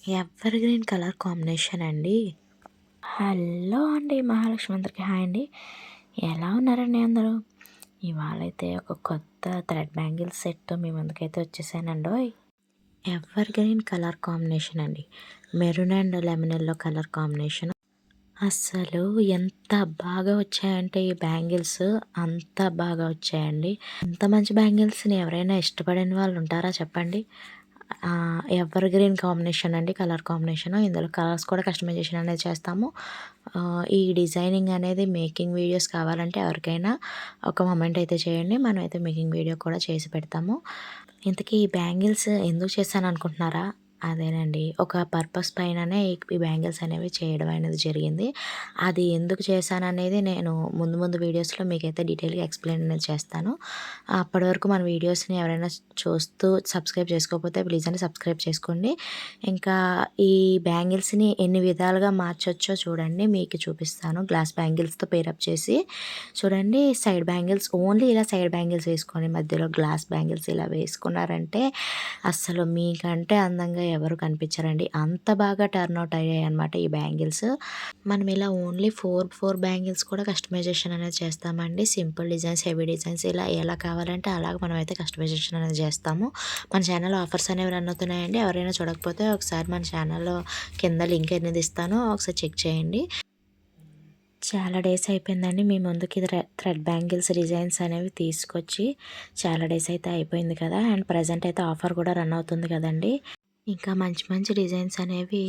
Ever green colour combination అండి. Hello అండి, మహాలక్ష్మి అందరికి హాయ్ అండి. ఎలా ఉన్నారండి అందరూ? ఇవాళైతే ఒక కొత్త థ్రెడ్ బ్యాంగిల్స్ సెట్తో మీ ముందుకైతే వచ్చేసానండోయ్. ఎవర్ గ్రీన్ కలర్ కాంబినేషన్ అండి, maroon and lemon yellow colour combination. అస్సలు ఎంత బాగా వచ్చాయంటే ఈ బ్యాంగిల్స్ అంత బాగా వచ్చాయండి. ఇంత మంచి బ్యాంగిల్స్ని ఎవరైనా ఇష్టపడని వాళ్ళు ఉంటారా చెప్పండి. ఎవర్ గ్రీన్ కాంబినేషన్ అండి, కలర్ కాంబినేషన్. ఇందులో కలర్స్ కూడా కస్టమైజేషన్ అనేది చేస్తాము. ఈ డిజైనింగ్ అనేది మేకింగ్ వీడియోస్ కావాలంటే ఎవరికైనా ఒక కామెంట్ అయితే చేయండి, మనమైతే మేకింగ్ వీడియో కూడా చేసి పెడతాము. ఇంతకీ ఈ బ్యాంగిల్స్ ఎందుకు చేశాను అనుకుంటున్నారా? అదేనండి, ఒక పర్పస్ పైననే ఈ బ్యాంగిల్స్ అనేవి చేయడం అనేది జరిగింది. అది ఎందుకు చేశాననేది నేను ముందు ముందు వీడియోస్‌లో మీకైతే డీటెయిల్‌గా ఎక్స్‌ప్లెయిన్ అనేది చేస్తాను. అప్పటి వరకు మన వీడియోస్‌ని ఎవరైనా చూస్తూ సబ్స్క్రైబ్ చేసుకోకపోతే ప్లీజ్ అండి సబ్స్క్రైబ్ చేసుకోండి. ఇంకా ఈ బ్యాంగిల్స్‌ని ఎన్ని విధాలుగా మార్చొచ్చో చూడండి, మీకు చూపిస్తాను. గ్లాస్ బ్యాంగిల్స్‌తో పేరప్ చేసి చూడండి. సైడ్ బ్యాంగిల్స్ ఓన్లీ ఇలా సైడ్ బ్యాంగిల్స్ వేసుకొని మధ్యలో గ్లాస్ బ్యాంగిల్స్ ఇలా వేసుకున్నారంటే అస్సలు మీకంటే అందంగా ఎవరు కనిపించరండి. అంత బాగా టర్న్ అవుట్ అయ్యాయన్నమాట ఈ బ్యాంగిల్స్. మనం ఇలా ఓన్లీ 4 బ్యాంగిల్స్ కూడా కస్టమైజేషన్ అనేది చేస్తామండి. సింపుల్ డిజైన్స్, హెవీ డిజైన్స్ ఇలా ఎలా కావాలంటే అలాగ మనమైతే కస్టమైజేషన్ అనేది చేస్తాము. మన ఛానల్లో ఆఫర్స్ అనేవి రన్ అవుతున్నాయండి. ఎవరైనా చూడకపోతే ఒకసారి మన ఛానల్లో కింద లింక్ అనేది ఇస్తాను, ఒకసారి చెక్ చేయండి. చాలా డేస్ అయిపోయిందండి మీ ముందుకి థ్రెడ్ బ్యాంగిల్స్ డిజైన్స్ అనేవి తీసుకొచ్చి. చాలా డేస్ అయితే అయిపోయింది కదా, అండ్ ప్రజెంట్ అయితే ఆఫర్ కూడా రన్ అవుతుంది కదండి. ఇంకా మంచి మంచి డిజైన్స్ అనేవి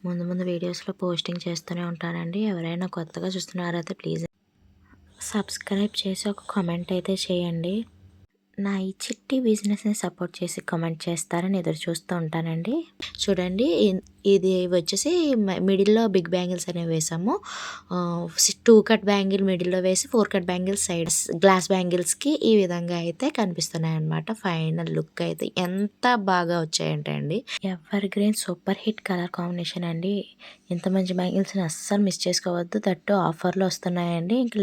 ముందు ముందు వీడియోస్లో పోస్టింగ్ చేస్తూనే ఉంటానండి. ఎవరైనా కొత్తగా చూస్తున్నారైతే ప్లీజ్ సబ్స్క్రైబ్ చేసి ఒక కామెంట్ అయితే చేయండి. నా ఈ చిట్టి బిజినెస్ని సపోర్ట్ చేసి కామెంట్ చేస్తారని ఎదురు చూస్తూ ఉంటానండి. చూడండి, ఇది వచ్చేసి మిడిల్లో బిగ్ బ్యాంగిల్స్ అనేవి వేసాము. 2 కట్ బ్యాంగిల్ మిడిల్లో వేసి 4 కట్ బ్యాంగిల్స్ సైడ్స్ గ్లాస్ బ్యాంగిల్స్కి ఈ విధంగా అయితే కనిపిస్తున్నాయి అనమాట. ఫైనల్ లుక్ అయితే ఎంత బాగా వచ్చాయంటే అండి, ever green super hit colour combination అండి. ఇంత మంచి బ్యాంగిల్స్ని అస్సలు మిస్ చేసుకోవద్దు. దట్టు ఆఫర్లో వస్తున్నాయండి. ఇంక